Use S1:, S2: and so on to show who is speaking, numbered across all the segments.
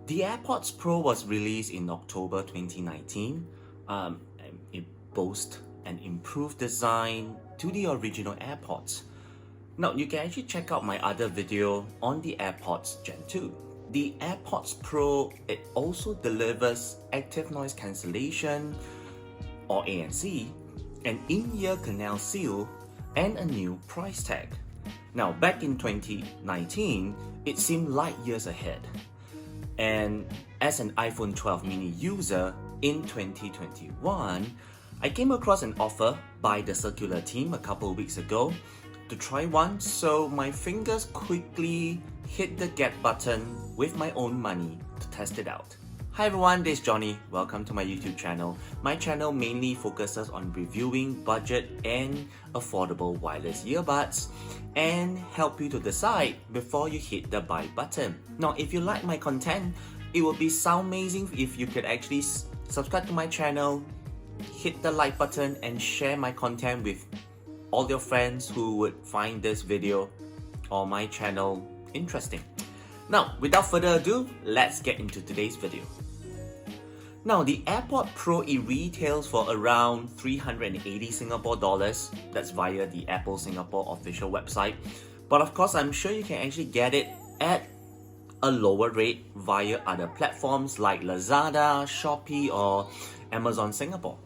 S1: The AirPods Pro was released in October 2019. And it boasts an improved design to the original AirPods. Now, you can actually check out my other video on the AirPods Gen 2. The AirPods Pro, it also delivers Active Noise Cancellation, or ANC, an in-ear canal seal, and a new price tag. Now, back in 2019, it seemed light years ahead. And as an iPhone 12 mini user in 2021, I came across an offer by the Circular team a couple of weeks ago to try one, so my fingers quickly hit the get button with my own money to test it out. Hi everyone, this is Johnny. Welcome to my YouTube channel. My channel mainly focuses on reviewing budget and affordable wireless earbuds and help you to decide before you hit the buy button. Now, if you like my content, it would be so amazing if you could actually subscribe to my channel, hit the like button, and share my content with all your friends who would find this video or my channel interesting. Now, without further ado, let's get into today's video. Now, the AirPods Pro, it retails for around 380 Singapore dollars. That's via the Apple Singapore official website. But of course, I'm sure you can actually get it at a lower rate via other platforms like Lazada, Shopee, or Amazon Singapore.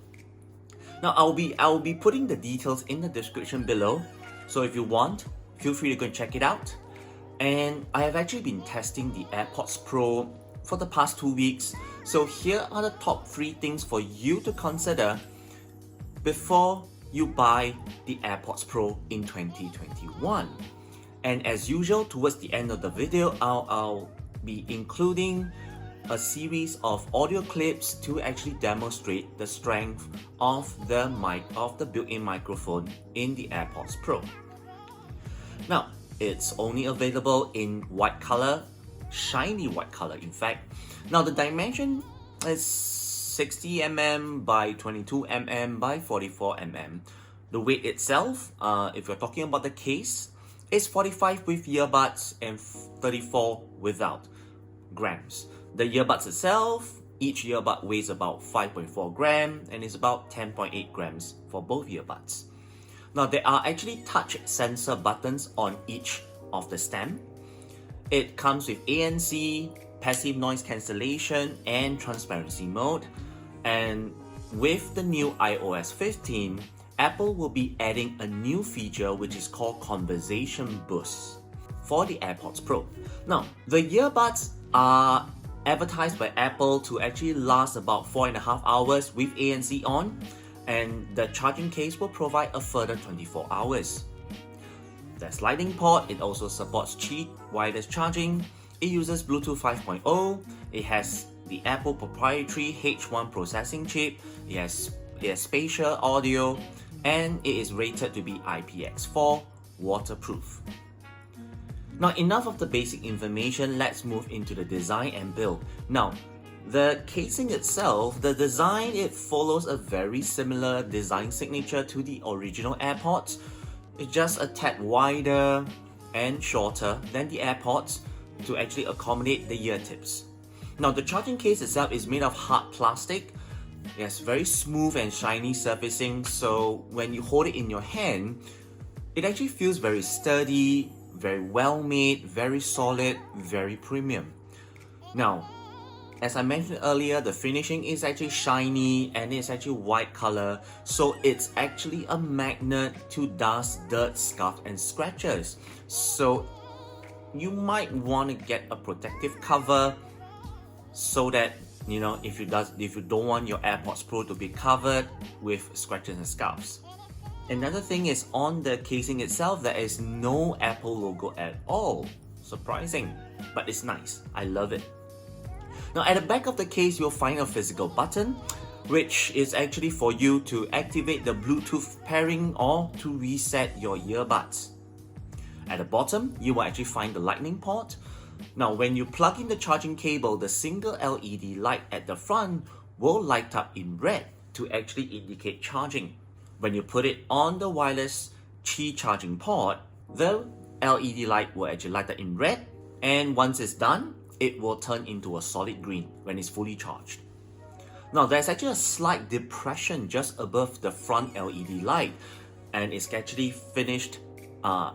S1: Now, I'll be putting the details in the description below. So if you want, feel free to go and check it out. And I have actually been testing the AirPods Pro for the past 2 weeks. So here are the top 3 things for you to consider before you buy the AirPods Pro in 2021. And as usual, towards the end of the video, I'll be including a series of audio clips to actually demonstrate the strength of the built-in microphone in the AirPods Pro. Now, it's only available in white color, shiny white color in fact. Now, the dimension is 60mm by 22mm by 44mm. The weight itself, if you're talking about the case, is 45 with earbuds and 34 without grams. The earbuds itself, each earbud weighs about 5.4 grams and is about 10.8 grams for both earbuds. Now, there are actually touch sensor buttons on each of the stem. It comes with ANC, passive noise cancellation, and transparency mode. And with the new iOS 15, Apple will be adding a new feature which is called Conversation Boost for the AirPods Pro. Now, the earbuds are advertised by Apple to actually last about 4.5 hours with ANC on, and the charging case will provide a further 24 hours. There's Lightning port. It also supports Qi wireless charging. It uses Bluetooth 5.0. It has the Apple proprietary H1 processing chip. It has spatial audio, and it is rated to be IPX4 waterproof. Now, enough of the basic information, let's move into the design and build. Now, the casing itself, the design, it follows a very similar design signature to the original AirPods. It's just a tad wider and shorter than the AirPods to actually accommodate the ear tips. Now, the charging case itself is made of hard plastic. It has very smooth and shiny surfacing, so when you hold it in your hand, it actually feels very sturdy, very well made, very solid, very premium. Now, as I mentioned earlier, the finishing is actually shiny and it's actually white color, so it's actually a magnet to dust, dirt, scuff, and scratches. So you might want to get a protective cover so that, you know, if you don't want your AirPods Pro to be covered with scratches and scuffs. Another thing is, on the casing itself, there is no Apple logo at all. Surprising, but it's nice. I love it. Now, at the back of the case, you'll find a physical button, which is actually for you to activate the Bluetooth pairing or to reset your earbuds. At the bottom, you will actually find the Lightning port. Now, when you plug in the charging cable, the single LED light at the front will light up in red to actually indicate charging. When you put it on the wireless Qi charging port, the LED light will actually light up in red, and once it's done, it will turn into a solid green when it's fully charged. Now, there's actually a slight depression just above the front LED light, and it's actually finished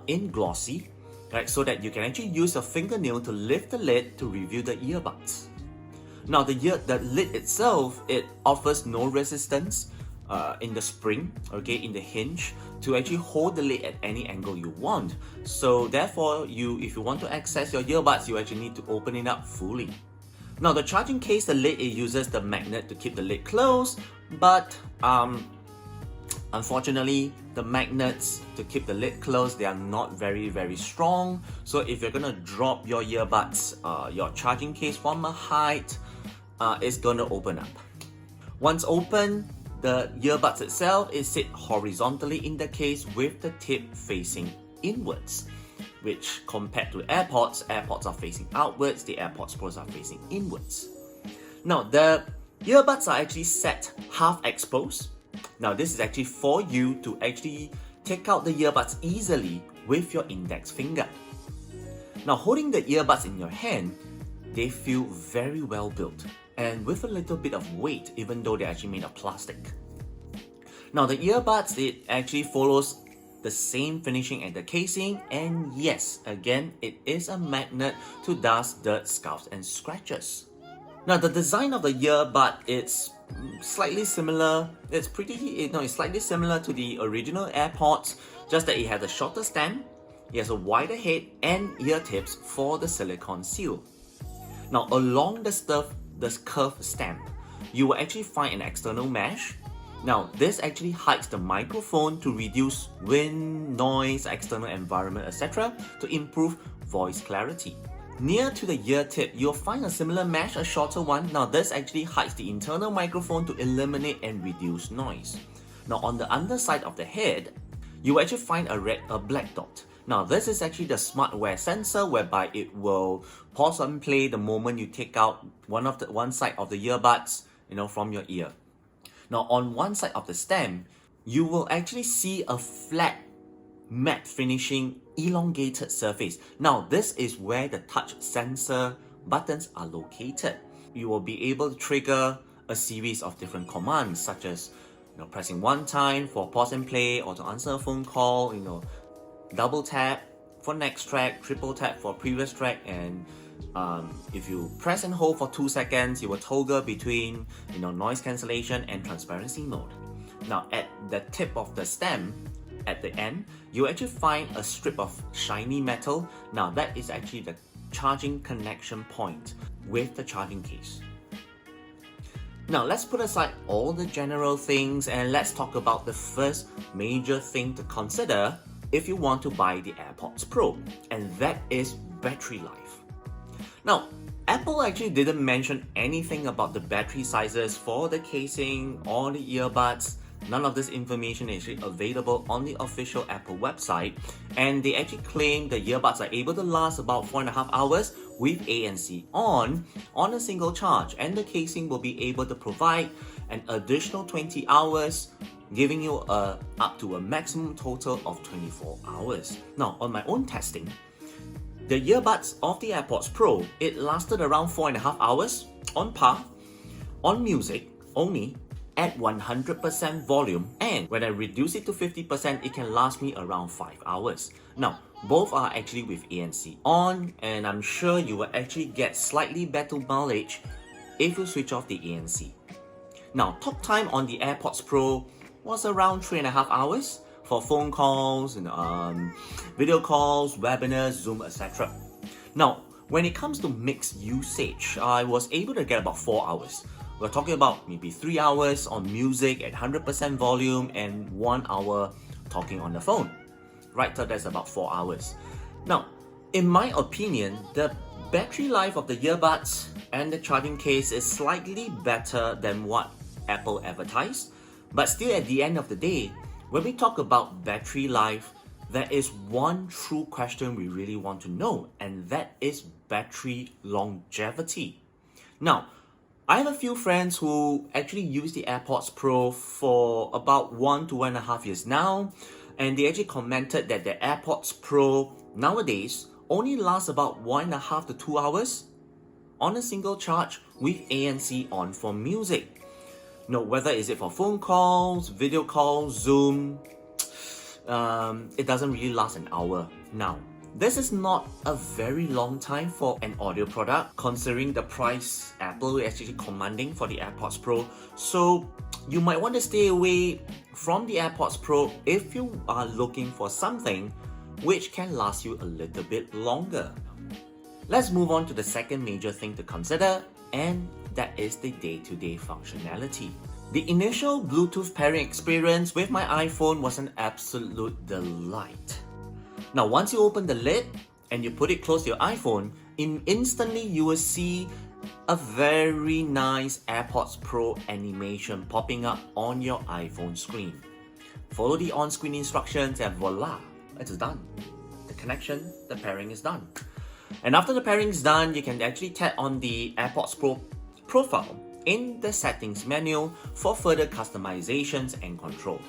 S1: in glossy, right, so that you can actually use your fingernail to lift the lid to reveal the earbuds. Now, the lid itself, it offers no resistance in the spring, okay, in the hinge, to actually hold the lid at any angle you want. So therefore, if you want to access your earbuds, you actually need to open it up fully. Now, the charging case, the lid, it uses the magnet to keep the lid closed, but unfortunately, the magnets to keep the lid closed, they are not very strong. So if you're gonna drop your earbuds, your charging case from a height, it's gonna open up. Once open, the earbuds itself is sit horizontally in the case with the tip facing inwards, which compared to AirPods are facing outwards, the AirPods Pros are facing inwards. Now, the earbuds are actually set half exposed. Now, this is actually for you to actually take out the earbuds easily with your index finger. Now, holding the earbuds in your hand, they feel very well built and with a little bit of weight, even though they're actually made of plastic. Now, the earbuds, it actually follows the same finishing as the casing, and yes, again, it is a magnet to dust, dirt, scuffs, and scratches. Now, the design of the earbud, it's slightly similar. It's slightly similar to the original AirPods, just that it has a shorter stem, it has a wider head, and ear tips for the silicone seal. Now, along the curved stem, you will actually find an external mesh. Now, this actually hides the microphone to reduce wind, noise, external environment, etc. to improve voice clarity. Near to the ear tip, you'll find a similar mesh, a shorter one. Now, this actually hides the internal microphone to eliminate and reduce noise. Now, on the underside of the head, you will actually find a black dot. Now, this is actually the smartware sensor, whereby it will pause and play the moment you take out one side of the earbuds, from your ear. Now, on one side of the stem, you will actually see a flat, matte finishing, elongated surface. Now, this is where the touch sensor buttons are located. You will be able to trigger a series of different commands, such as pressing one time for pause and play, or to answer a phone call, double tap for next track, triple tap for previous track, and if you press and hold for 2 seconds, you will toggle between noise cancellation and transparency mode. Now, at the tip of the stem, at the end, you actually find a strip of shiny metal. Now, that is actually the charging connection point with the charging case. Now, let's put aside all the general things and let's talk about the first major thing to consider if you want to buy the AirPods Pro, and that is battery life. Now, Apple actually didn't mention anything about the battery sizes for the casing or the earbuds. None of this information is actually available on the official Apple website, and they actually claim the earbuds are able to last about 4.5 hours with ANC on a single charge, and the casing will be able to provide an additional 20 hours, giving you up to a maximum total of 24 hours. Now, on my own testing, the earbuds of the AirPods Pro, it lasted around 4.5 hours on par, on music only, at 100% volume, and when I reduce it to 50%, it can last me around 5 hours. Now, both are actually with ANC on, and I'm sure you will actually get slightly better mileage if you switch off the ANC. Now, talk time on the AirPods Pro was around 3.5 hours for phone calls, and video calls, webinars, Zoom, etc. Now, when it comes to mixed usage, I was able to get about 4 hours. We're talking about maybe 3 hours on music at 100% volume and 1 hour talking on the phone. Right, so that's about 4 hours. Now, in my opinion, the battery life of the earbuds and the charging case is slightly better than what Apple advertised. But still, at the end of the day, when we talk about battery life, there is one true question we really want to know, and that is battery longevity. Now, I have a few friends who actually use the AirPods Pro for about 1 to 1.5 years now, and they actually commented that the AirPods Pro nowadays only lasts about 1.5 to 2 hours on a single charge with ANC on for music. Now, whether is it for phone calls, video calls, Zoom, it doesn't really last an hour. Now, this is not a very long time for an audio product, considering the price Apple is actually commanding for the AirPods Pro. So you might want to stay away from the AirPods Pro if you are looking for something which can last you a little bit longer. Let's move on to the second major thing to consider, and that is the day-to-day functionality. The initial Bluetooth pairing experience with my iPhone was an absolute delight. Now, once you open the lid and you put it close to your iPhone, instantly you will see a very nice AirPods Pro animation popping up on your iPhone screen. Follow the on-screen instructions and voila, it's done. The connection, the pairing is done. And after the pairing is done, you can actually tap on the AirPods Pro profile in the settings menu for further customizations and control.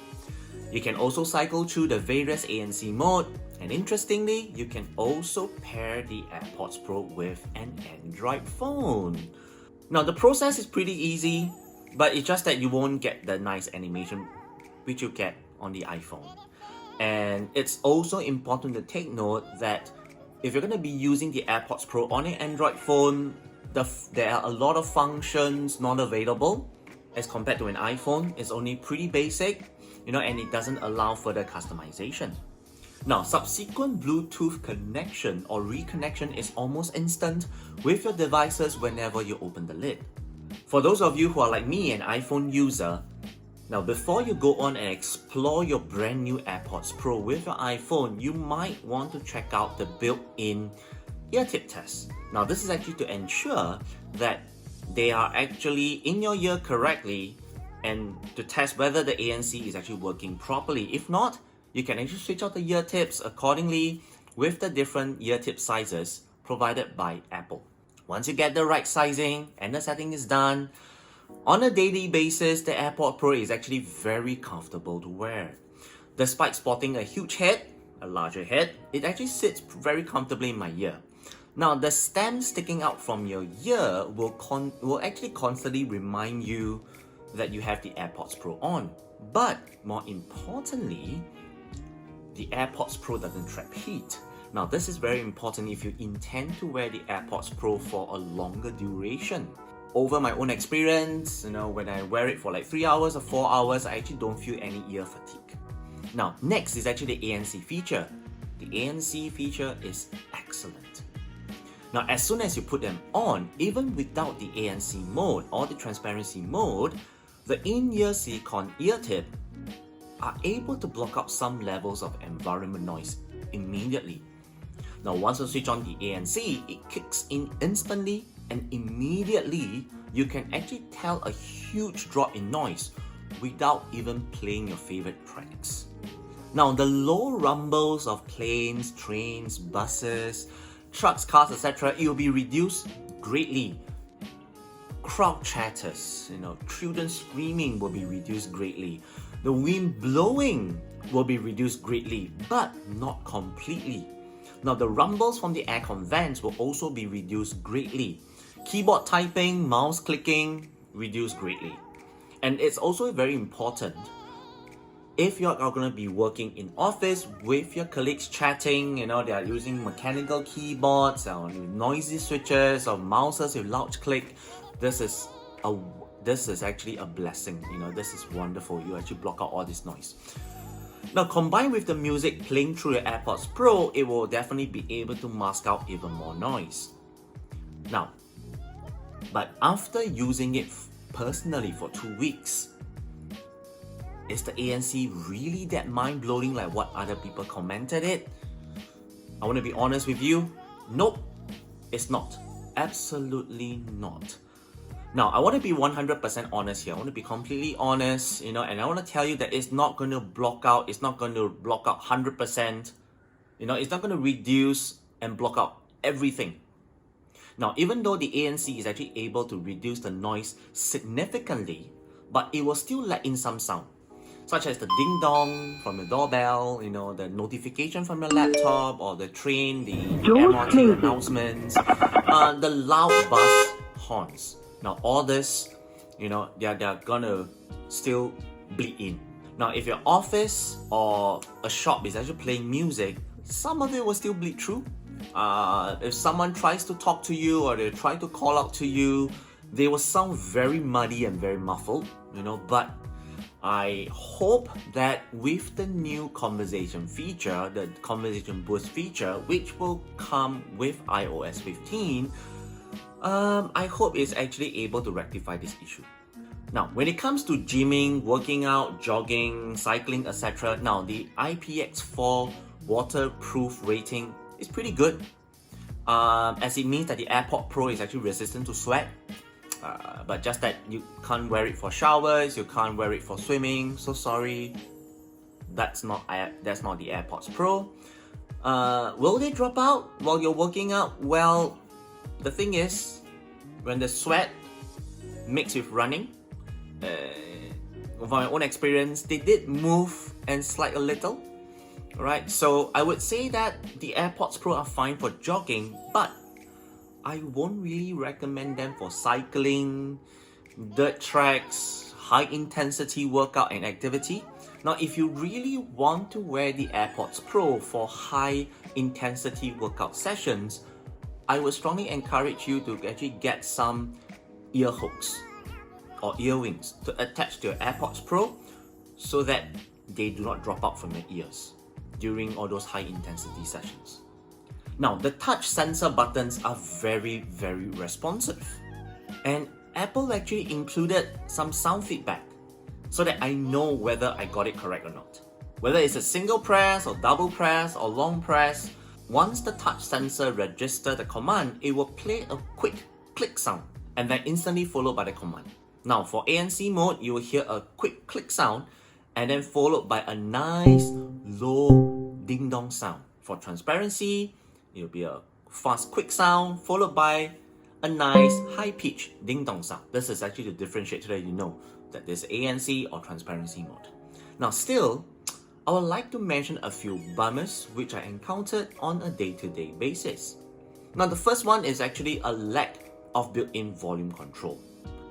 S1: You can also cycle through the various ANC mode, and interestingly, you can also pair the AirPods Pro with an Android phone. Now, the process is pretty easy, but it's just that you won't get the nice animation which you get on the iPhone. And it's also important to take note that if you're going to be using the AirPods Pro on an Android phone, there are a lot of functions not available as compared to an iPhone. It's only pretty basic, and it doesn't allow further customization. Now, subsequent Bluetooth connection or reconnection is almost instant with your devices whenever you open the lid. For those of you who are like me, an iPhone user, now before you go on and explore your brand new AirPods Pro with your iPhone, you might want to check out the built-in ear tip test. Now, this is actually to ensure that they are actually in your ear correctly and to test whether the ANC is actually working properly. If not, you can actually switch out the ear tips accordingly with the different ear tip sizes provided by Apple. Once you get the right sizing and the setting is done, on a daily basis, the AirPods Pro is actually very comfortable to wear. Despite sporting a huge head, a larger head, it actually sits very comfortably in my ear. Now, the stem sticking out from your ear will actually constantly remind you that you have the AirPods Pro on. But more importantly, the AirPods Pro doesn't trap heat. Now, this is very important if you intend to wear the AirPods Pro for a longer duration. Over my own experience, when I wear it for like 3 hours or 4 hours, I actually don't feel any ear fatigue. Now, next is actually the ANC feature. The ANC feature is excellent. Now, as soon as you put them on, even without the ANC mode or the transparency mode, the in-ear silicone ear tip are able to block out some levels of environment noise immediately. Now, once you switch on the ANC, it kicks in instantly, and immediately you can actually tell a huge drop in noise without even playing your favorite tracks. Now, the low rumbles of planes, trains, buses, trucks, cars, etc., it will be reduced greatly. Crowd chatters, children screaming will be reduced greatly. The wind blowing will be reduced greatly, but not completely. Now, the rumbles from the aircon vents will also be reduced greatly. Keyboard typing, mouse clicking, reduced greatly. And it's also very important if you're going to be working in office with your colleagues chatting, they are using mechanical keyboards or noisy switches or mouses with loud click. This is actually a blessing. This is wonderful. You actually block out all this noise. Now, combined with the music playing through your AirPods Pro, it will definitely be able to mask out even more noise. Now, but after using it personally for 2 weeks, is the ANC really that mind-blowing like what other people commented it? I want to be honest with you. Nope, it's not. Absolutely not. Now, I want to be 100% honest here. I want to be completely honest, and I want to tell you that it's not going to block out 100%. It's not going to reduce and block out everything. Now, even though the ANC is actually able to reduce the noise significantly, but it will still let in some sound. such as the ding dong from your doorbell, the notification from your laptop, or the train, the MRT announcements, the loud bus horns. Now all this, they're gonna still bleed in. Now if your office or a shop is actually playing music, some of it will still bleed through. If someone tries to talk to you or they try to call out to you, they will sound very muddy and very muffled, but I hope that with the new conversation feature, the conversation boost feature, which will come with iOS 15, I hope it's actually able to rectify this issue. Now, when it comes to gymming, working out, jogging, cycling, etc., now the IPX4 waterproof rating is pretty good, as it means that the AirPods Pro is actually resistant to sweat. But just that you can't wear it for showers, you can't wear it for swimming. So sorry, that's not the AirPods Pro. Will they drop out while you're working out? Well, the thing is, when the sweat mixed with running, from my own experience, they did move and slide a little. Right, so I would say that the AirPods Pro are fine for jogging, but I won't really recommend them for cycling, dirt tracks, high intensity workout and activity. Now, if you really want to wear the AirPods Pro for high intensity workout sessions, I would strongly encourage you to actually get some ear hooks or ear wings to attach to your AirPods Pro so that they do not drop out from your ears during all those high intensity sessions. Now, the touch sensor buttons are very, very responsive. And Apple actually included some sound feedback so that I know whether I got it correct or not. Whether it's a single press or double press or long press, once the touch sensor registers the command, it will play a quick click sound and then instantly followed by the command. Now, for ANC mode, you will hear a quick click sound and then followed by a nice low ding dong sound. For transparency, it will be a fast quick sound followed by a nice high-pitched ding-dong sound. This is actually to differentiate so that you know that there's ANC or transparency mode. Now still, I would like to mention a few bummers which I encountered on a day-to-day basis. Now the first one is actually a lack of built-in volume control.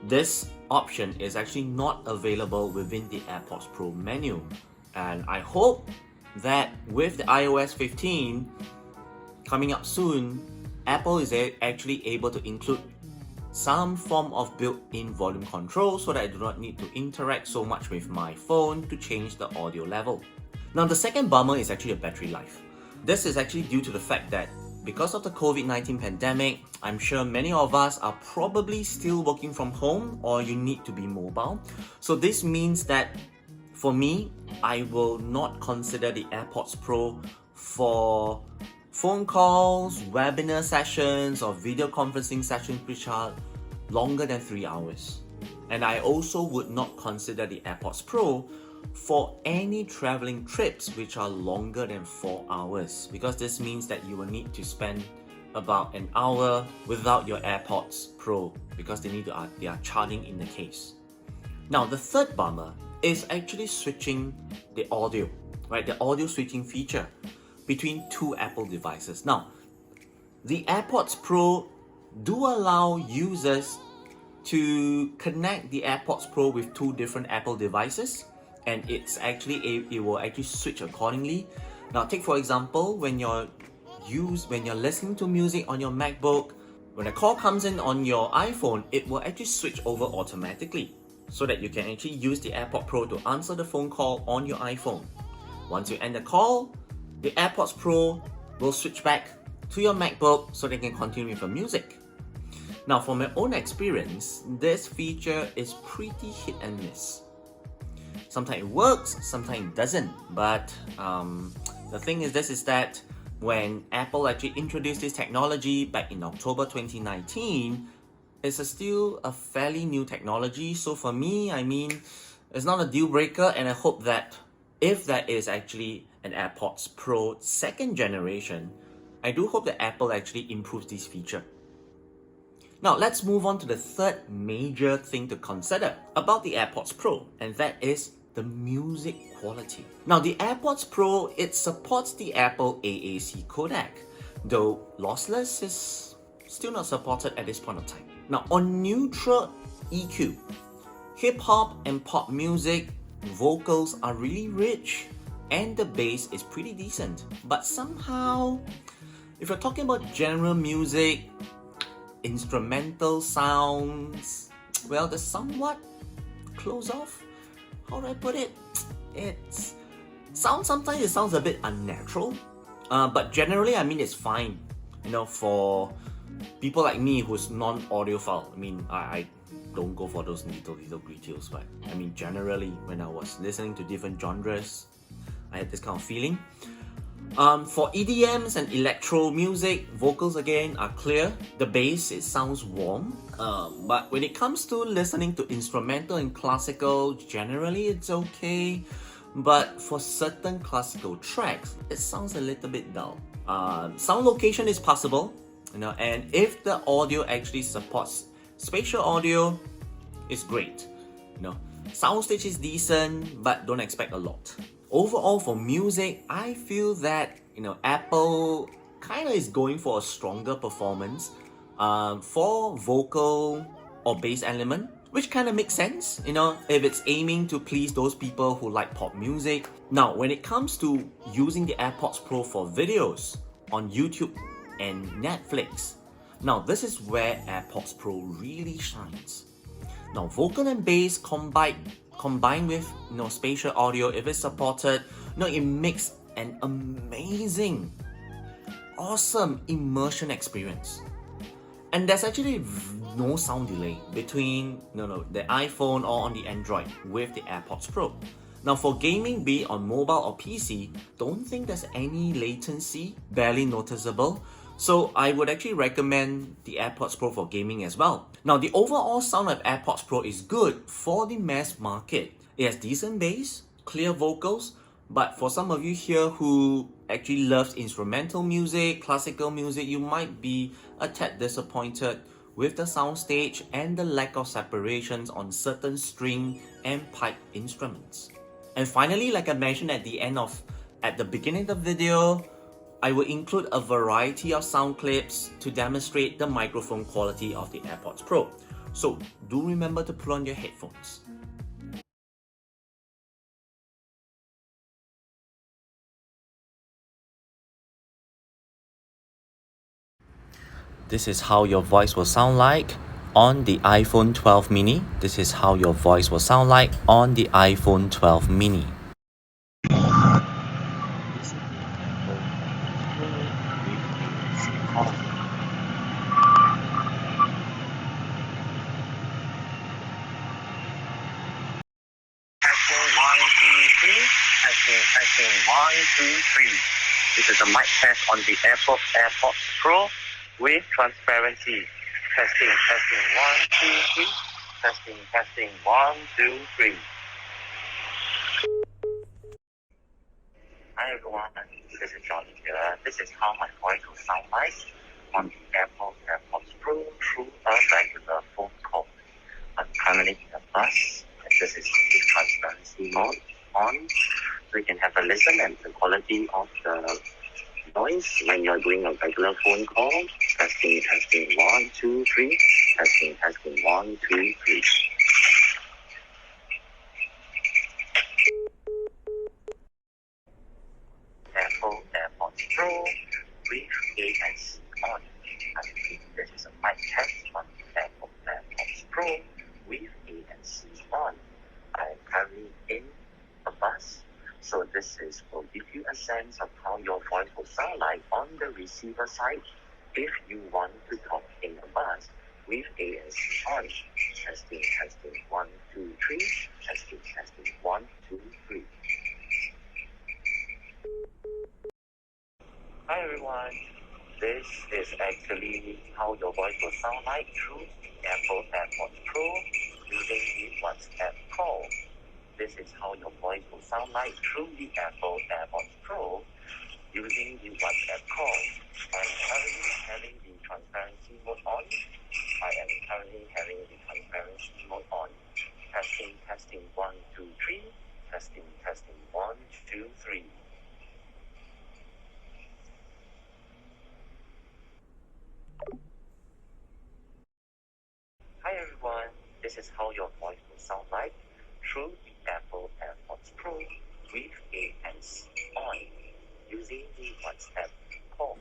S1: This option is actually not available within the AirPods Pro menu, and I hope that with the iOS 15 coming up soon, Apple is actually able to include some form of built-in volume control so that I do not need to interact so much with my phone to change the audio level. Now the second bummer is actually the battery life. This is actually due to the fact that because of the COVID-19 pandemic, I'm sure many of us are probably still working from home or you need to be mobile. So this means that for me, I will not consider the AirPods Pro for phone calls, webinar sessions, or video conferencing sessions which are longer than 3 hours. And I also would not consider the AirPods Pro for any traveling trips which are longer than 4 hours, because this means that you will need to spend about an hour without your AirPods Pro because they are charging in the case. Now the third bummer is actually switching the audio, right? The audio switching feature between two Apple devices. Now, the AirPods Pro do allow users to connect the AirPods Pro with two different Apple devices, and it will actually switch accordingly. Now, take for example, when you're listening to music on your MacBook, when a call comes in on your iPhone, it will actually switch over automatically so that you can actually use the AirPods Pro to answer the phone call on your iPhone. Once you end the call, the AirPods Pro will switch back to your MacBook so they can continue with the music. Now, from my own experience, this feature is pretty hit and miss. Sometimes it works, sometimes it doesn't. But the thing is that when Apple actually introduced this technology back in October 2019, it's still a fairly new technology. So for me, it's not a deal breaker, and I hope that if that is actually an AirPods Pro second generation, I do hope that Apple actually improves this feature. Now let's move on to the third major thing to consider about the AirPods Pro, and that is the music quality. Now the AirPods Pro, it supports the Apple AAC codec, though lossless is still not supported at this point of time. Now on neutral EQ, hip-hop and pop music, vocals are really rich and the bass is pretty decent. But somehow, if you're talking about general music, instrumental sounds, well, they're somewhat close off. How do I put it? Sometimes it sounds a bit unnatural, but generally, I mean, it's fine. For people like me who's non-audiophile, I mean, I don't go for those little details, but I mean, generally, when I was listening to different genres, I had this kind of feeling. For EDMs and electro music, vocals again are clear. The bass, it sounds warm. But when it comes to listening to instrumental and classical, generally it's okay. But for certain classical tracks, it sounds a little bit dull. Sound location is possible, and if the audio actually supports spatial audio, it's great. Soundstage is decent, but don't expect a lot. Overall, for music, I feel that Apple kind of is going for a stronger performance for vocal or bass element, which kind of makes sense, if it's aiming to please those people who like pop music. Now, when it comes to using the AirPods Pro for videos on YouTube and Netflix, now this is where AirPods Pro really shines. Now, vocal and bass combined with spatial audio, if it's supported, it makes an amazing, awesome immersion experience. And there's actually no sound delay between the iPhone or on the Android with the AirPods Pro. Now for gaming, be it on mobile or PC, don't think there's any latency, barely noticeable. So I would actually recommend the AirPods Pro for gaming as well. Now the overall sound of AirPods Pro is good for the mass market. It has decent bass, clear vocals, but for some of you here who actually loves instrumental music, classical music, you might be a tad disappointed with the soundstage and the lack of separations on certain string and pipe instruments. And finally, like I mentioned at the beginning of the video, I will include a variety of sound clips to demonstrate the microphone quality of the AirPods Pro. So do remember to put on your headphones. This is how your voice will sound like on the iPhone 12 mini. This is how your voice will sound like on the iPhone 12 mini.
S2: Testing 1, 2, 3. This is a mic test on the AirPods Pro with transparency. Testing 1, 2, 3. Testing 1, 2, 3. Hi everyone, this is Johnny here. This is how my voice will sound like on the AirPods Pro through a regular phone call. I'm currently in a bus, and this is the transparency mode on, so you can have a listen and the quality of the noise when you're doing a regular phone call. Testing 1, 2, 3. Testing 1, 2, 3. Apple AirPods Pro with ANC on. I think this is a mic test on the Apple AirPods Pro with ANC on. I'm currently in a bus, so this will give you a sense of how your voice will sound like on the receiver side if you want to talk in a bus with ANC on. Testing 1, 2, 3. Testing 1, 2, 3. Hi everyone, this is actually how your voice will sound like through the Apple AirPods Pro using the WhatsApp call. This is how your voice will sound like through the Apple AirPods Pro using the WhatsApp call. I'm currently having the transparency mode on. Testing 1, 2, 3. everyone, this is how your voice will sound like through the Apple AirPods Pro with ANC on using the WhatsApp call.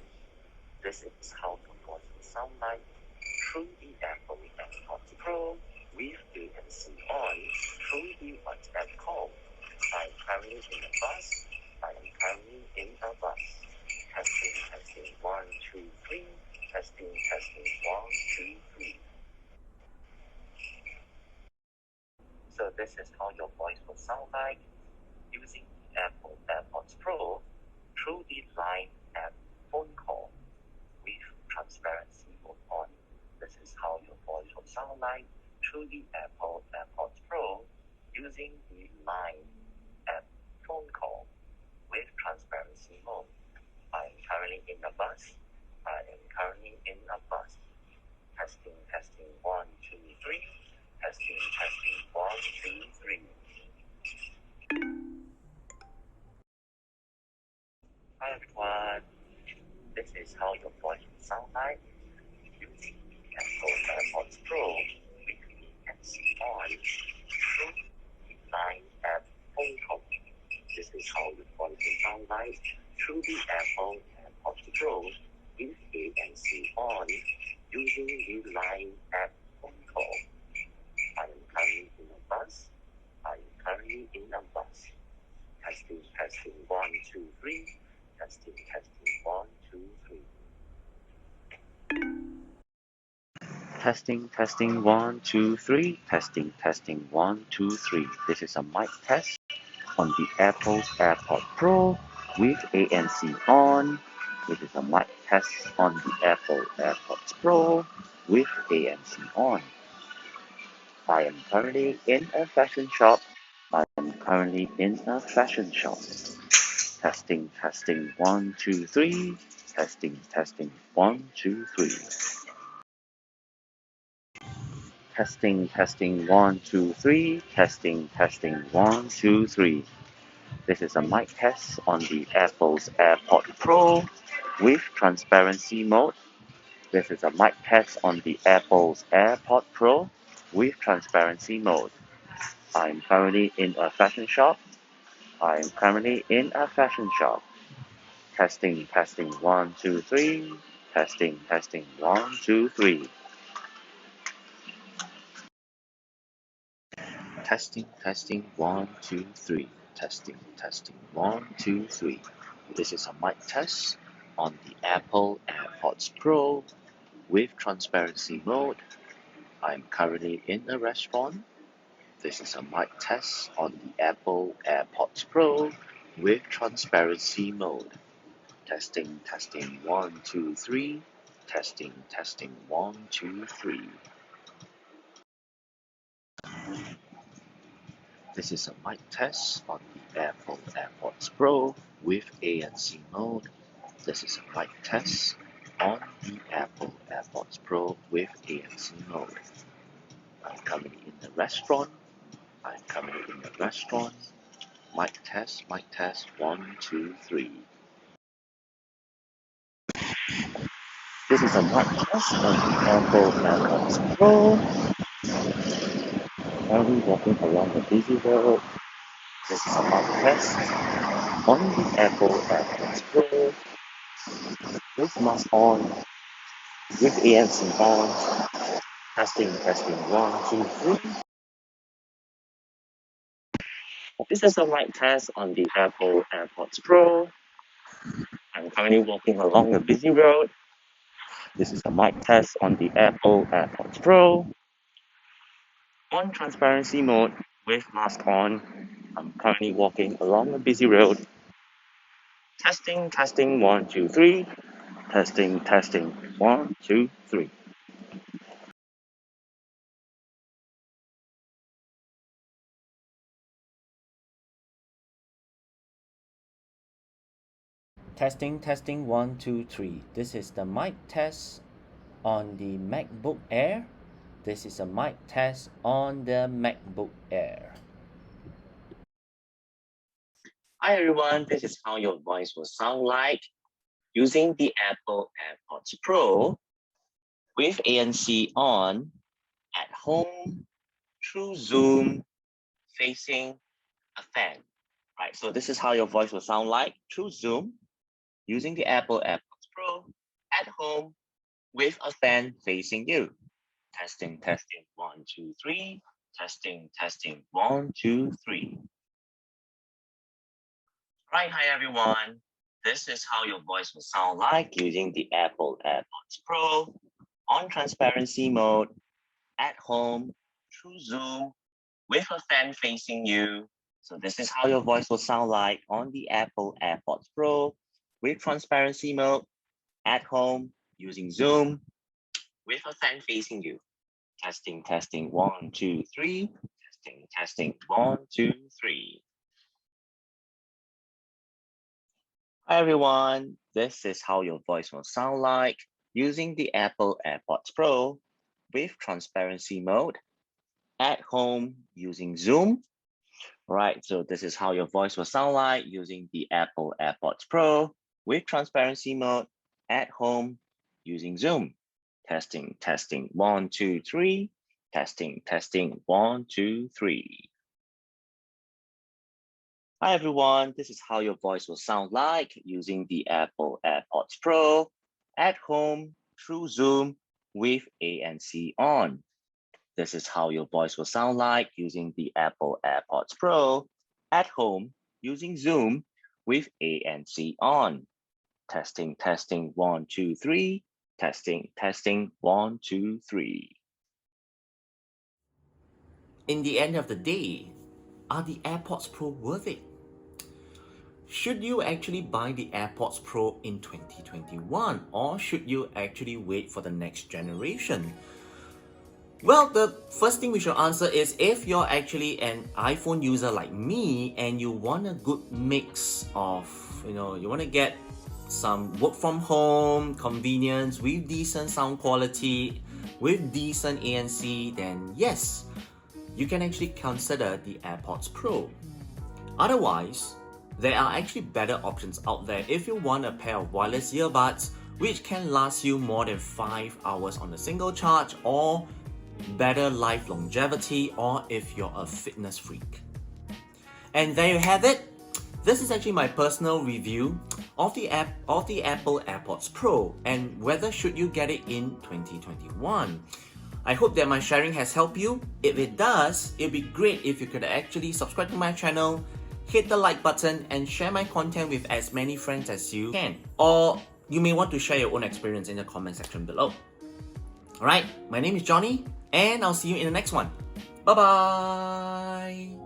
S2: This is how your voice will sound like through the Apple AirPods Pro with ANC on through the WhatsApp call. I'm currently in a bus. I am currently in a bus. Testing, 1, 2, 3. Testing, 1, 2, 3. So this is how your voice will sound like using the Apple AirPods Pro through the Line app phone call with transparency mode on. This is how your voice will sound like through the Apple AirPods Pro using the Line app phone call with transparency mode. I am currently in a bus. I am currently in a bus. Testing, 1, 2, 3. Testing, 1, 2, 3. Hi everyone. This is how your voice will sound like using the Apple AirPods Pro with ANC on through the Line app phone call. This is how your voice will sound like through the Apple AirPods Pro with ANC on using the Line app phone call. I am currently in a bus. I am currently in a bus. Testing, 1, 2, 3. Testing, 1, 2, 3.
S3: Testing 1 2 3. Testing 1 2 3. This is a mic test on the Apple's AirPods Pro with ANC on. This is a mic test on the Apple AirPods Pro with ANC on. I am currently in a fashion shop. Testing 1 2 3. Testing 1 2 3. Testing 1 2 3. Testing 1 2 3. This is a mic test on the Apple's AirPods Pro with transparency mode. This is a mic test on the Apple's AirPods Pro with transparency mode. I'm currently in a fashion shop. Testing 1 2 3. Testing 1 2 3. Testing 1 2 3. Testing 1 2 3. This is a mic test on the Apple AirPods Pro with transparency mode. I'm currently in a restaurant. This is a mic test on the Apple AirPods Pro with transparency mode. Testing 1 2 3. Testing 1 2 3. This is a mic test on the Apple AirPods Pro with ANC mode. This is a mic test on the Apple AirPods Pro with ANC mode. I'm currently in the restaurant. Mic test 1 2 3. This is a mic test on the Apple AirPods Pro. Currently walking along the busy road. This is a mic test on the Apple AirPods Pro with mask on, with ANC on. Testing 1 2 3. This is a mic test on the Apple AirPods Pro. I'm currently walking along a busy road. This is a mic test on the Apple AirPods Pro. On transparency mode with mask on. I'm currently walking along a busy road. Testing 1 2 3. Testing 1 2 3.
S1: Testing 1 2 3. This is the mic test on the MacBook Air. This is a mic test on the MacBook Air.
S2: Hi everyone, this is how your voice will sound like using the Apple AirPods Pro with ANC on.
S1: at home, through Zoom, facing a fan. Right, so this is how your voice will sound like through Zoom, using the Apple AirPods Pro, at home, with a fan facing you. Testing, testing, 1, 2, 3. Testing, testing, 1, 2, 3. Right, hi everyone. This is how your voice will sound like using the Apple AirPods Pro on transparency mode, at home, through Zoom, with a fan facing you. So this is how your voice will sound like on the Apple AirPods Pro with transparency mode, at home, using Zoom, with a fan facing you. Testing, testing, 1, 2, 3. Testing, testing, 1, 2, 3. Hi everyone, this is how your voice will sound like using the Apple AirPods Pro with transparency mode, at home, using Zoom. Right, so this is how your voice will sound like using the Apple AirPods Pro with transparency mode, at home, using Zoom. Testing, testing, 1, 2, 3. Testing, testing, 1, 2, 3. Hi everyone, this is how your voice will sound like using the Apple AirPods Pro at home through Zoom with ANC on. This is how your voice will sound like using the Apple AirPods Pro at home using Zoom with ANC on. Testing, testing, 1, 2, 3. Testing, testing, 1, 2, 3. In the end of the day, are the AirPods Pro worth it? Should you actually buy the AirPods Pro in 2021, or should you actually wait for the next generation? Well, the first thing we should answer is if you're actually an iPhone user like me and you want a good mix of, you want to get some work from home convenience with decent sound quality, with decent ANC, then yes, you can actually consider the AirPods Pro. Otherwise, there are actually better options out there if you want a pair of wireless earbuds which can last you more than 5 hours on a single charge, or better life longevity, or if you're a fitness freak. And there you have it. This is actually my personal review of the Apple AirPods Pro and whether should you get it in 2021. I hope that my sharing has helped you. If it does, it'd be great if you could actually subscribe to my channel, hit the like button, and share my content with as many friends as you can. Or you may want to share your own experience in the comment section below. Alright, my name is Johnny, and I'll see you in the next one. Bye bye!